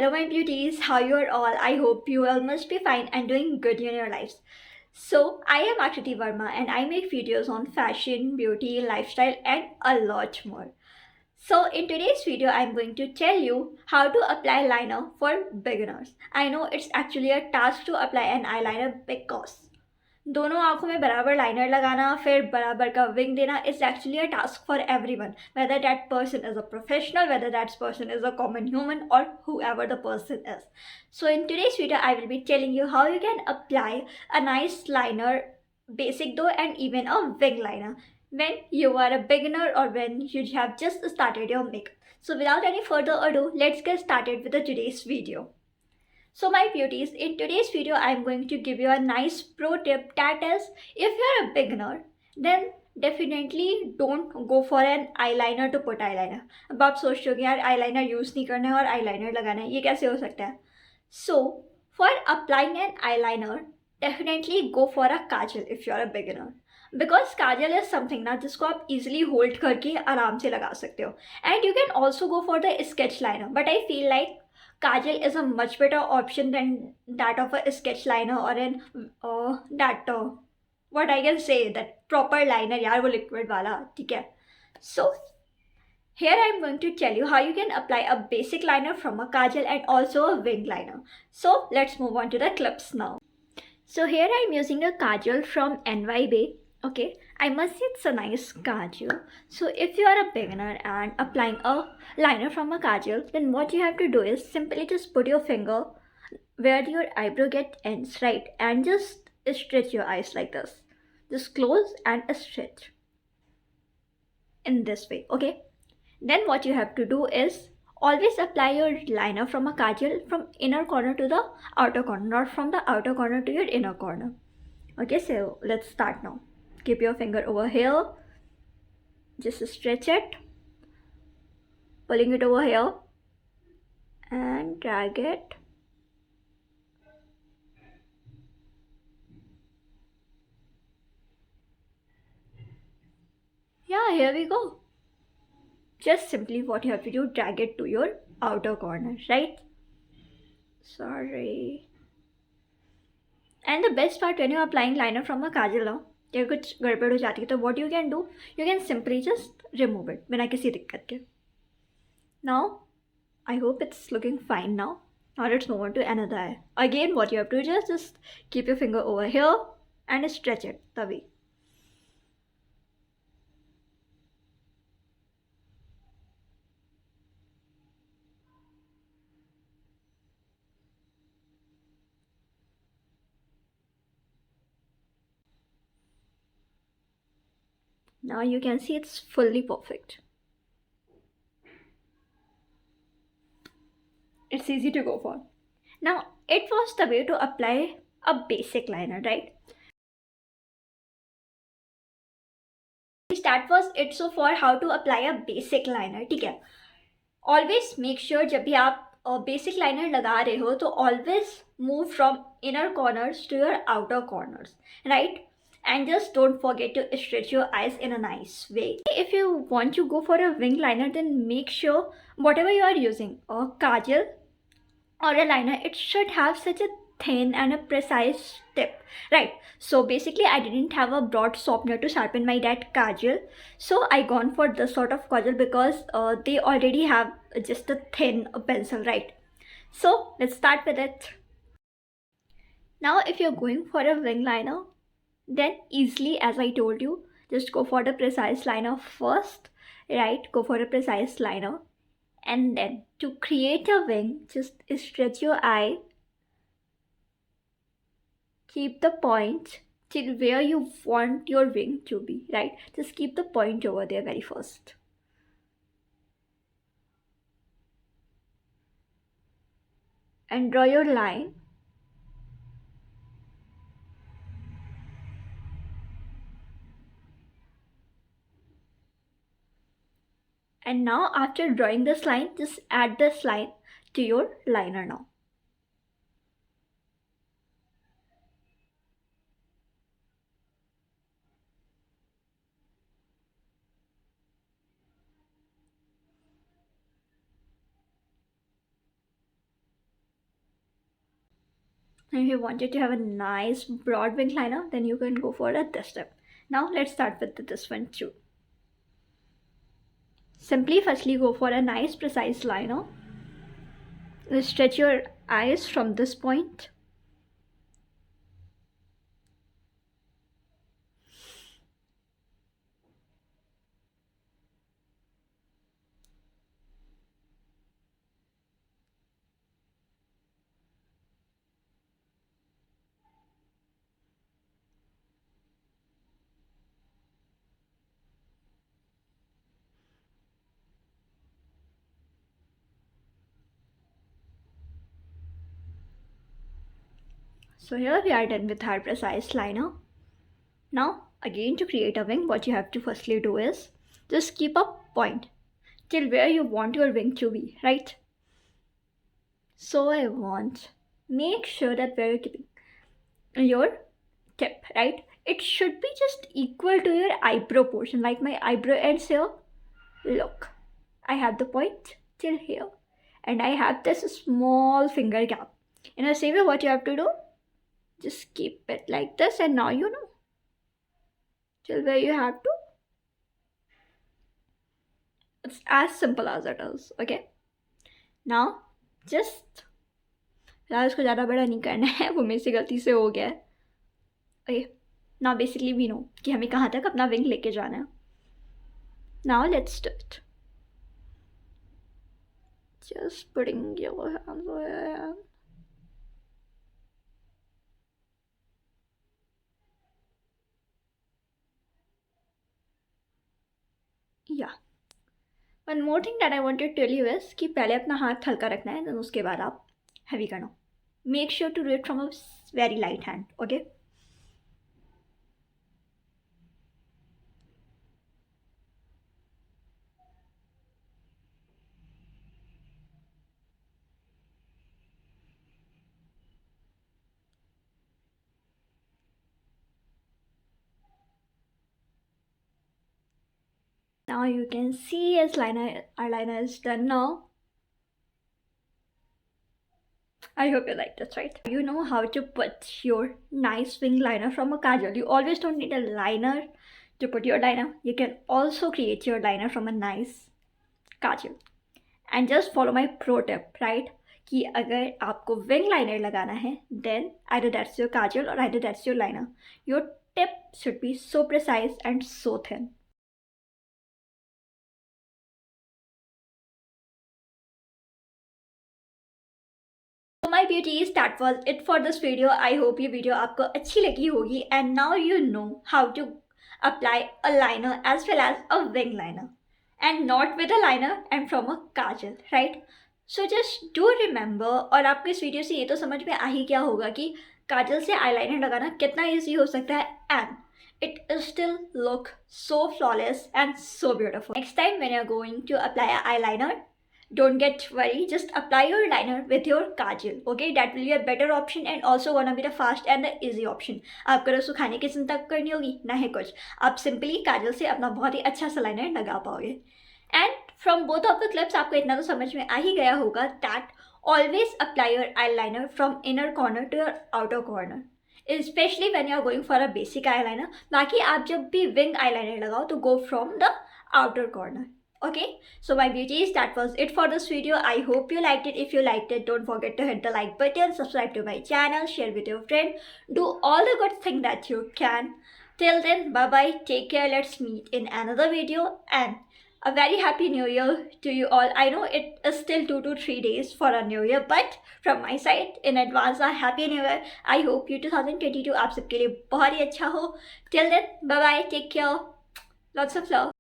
Hello my beauties, how you're all? I hope you all must be fine and doing good in your lives. So, I am Akriti Verma and I make videos on fashion, beauty, lifestyle and a lot more. So, in today's video, I'm going to tell you how to apply liner for beginners. I know it's actually a task to apply an eyeliner because दोनों आंखों में बराबर liner लगाना फिर बराबर का wing देना is actually a task for everyone whether that person is a professional, whether that person is a common human or whoever the person is. So in today's video I will be telling you how you can apply a nice liner, basic though, and even a wing liner when you are a beginner or when you have just started your makeup. So without any further ado, let's get started with the today's video. So my beauties, in today's video I'm going to give you a nice pro tip that is, if you're a beginner, then definitely don't go for an eyeliner to put eyeliner. अब आप सोच रहे हो कि यार eyeliner use नहीं करना है और eyeliner लगाना है, ये कैसे हो सकता है? So for applying an eyeliner, definitely go for a kajal if you're a beginner. Because Kajal is something ना जिसको आप इजिली होल्ड करके आराम से लगा सकते हो. And you can also go for the sketch liner, but I feel like kajal is a much better option than that of a sketch liner or an that what I can say, that proper liner यार, वो liquid वाला, ठीक है. So here I am going to tell you how you can apply a basic liner from a kajal and also a wing liner. So let's move on to the clips now. So here I am using a kajal from NY Bay. Okay, I must say it's a nice kajal. So if you are a beginner and applying a liner from a kajal, then what you have to do is simply just put your finger where your eyebrow get ends, right? And just stretch your eyes like this. Just close and stretch in this way, okay? Then what you have to do is always apply your liner from a kajal from inner corner to the outer corner, not from the outer corner to your inner corner. Okay, so let's start now. Keep your finger over here, just stretch it, pulling it over here and drag it. Yeah, here we go. Just simply what you have to do, drag it to your outer corner, right? Sorry. And the best part, when you're applying liner from a kajal now, जब कुछ गड़बड़ हो जाती है तो what you can do, you can simply just remove it बिना किसी दिक्कत के. Now I hope it's looking fine now. Now let's move on to another eye. Again, what you have to do is just keep your finger over here and stretch it the way. Now you can see it's fully perfect. It's easy to go for. Now it was the way to apply a basic liner, right? That was it. So for how to apply a basic liner, ठीक है? Always make sure जब भी आप basic liner लगा रहे हो तो always move from inner corners to your outer corners, right? And just don't forget to stretch your eyes in a nice way. If you want to go for a wing liner, then make sure whatever you are using, a kajal or a liner, it should have such a thin and a precise tip, right? So basically I didn't have a broad softener to sharpen my that kajal, so I gone for this sort of kajal because they already have just a thin pencil, right? So let's start with it. Now if you're going for a wing liner, then easily, as I told you, just go for the precise liner first, right? Go for a precise liner, and then to create a wing, just stretch your eye, keep the point till where you want your wing to be, right? Just keep the point over there very first. And draw your line. And now after drawing this line, just add this line to your liner now. And if you wanted to have a nice broad wing liner, then you can go for this step. Now let's start with this one too. Simply firstly go for a nice precise liner. Stretch your eyes from this point. So here we are done with our precise liner. Now again, to create a wing, what you have to firstly do is just keep a point till where you want your wing to be, right? So I want, make sure that where you're keeping your tip, right? It should be just equal to your eyebrow portion, like my eyebrow ends here. Look, I have the point till here, and I have this small finger gap. In the same way, what you have to do, just keep it like this, and now you know till where you have to. It's as simple as it is, okay? Now, just यार उसको ज़्यादा बड़ा नहीं करना है, वो मेरे से गलती से हो गया है. Okay, now basically we know कि हमें कहाँ तक अपना विंग लेके जाना है. Now let's do it. Just putting your hands over. या one more thing that I want to tell you is कि पहले अपना हाथ हल्का रखना है, देन उसके बाद आप हैवी करना. Make sure to do it from a very light hand, okay? Now you can see as our liner is done now. I hope you like this, right? You know how to put your nice wing liner from a kajal. You always don't need a liner to put your liner. You can also create your liner from a nice kajal. And just follow my pro tip, right? कि अगर आपको wing liner लगाना है, then either that's your kajal or either that's your liner. Your tip should be so precise and so thin. My beauties, that was it for this video. I hope ये video आपको अच्छी लगी होगी, and now you know how to apply a liner as well as a wing liner, and not with a liner and from a kajal, right? So just do remember, और आपको इस video से ये तो समझ में आ ही गया होगा कि काजल से eyeliner लगाना कितना easy हो सकता है, and it will still look so flawless and so beautiful. Next time when you're going to apply an eyeliner, don't get worried, just apply your liner with your kajal, okay? That will be a better option and also gonna be the fast and the easy option. आपको सुखाने की चिंता करनी होगी ना है कुछ, आप सिंपली काजल से अपना बहुत ही अच्छा सा लाइनर लगा पाओगे. And from both of the clips आपको इतना तो समझ में आ ही गया होगा that always apply your eyeliner from inner corner to your outer corner, specially when you are going for a basic eyeliner. बाकी आप जब भी विंग eyeliner लगाओ तो go from the outer corner. Okay, so my beauties, that was it for this video. I hope you liked it. If you liked it, don't forget to hit the like button, subscribe to my channel, share with your friend, do all the good thing that you can. Till then, bye bye, take care, let's meet in another video, and a very happy new year to you all. I know it is still 2 to 3 days for a new year, but from my side in advance a happy new year. I hope you 2022 आप सबके लिए बहुत ही अच्छा हो. Till then, bye bye, take care, lots of love.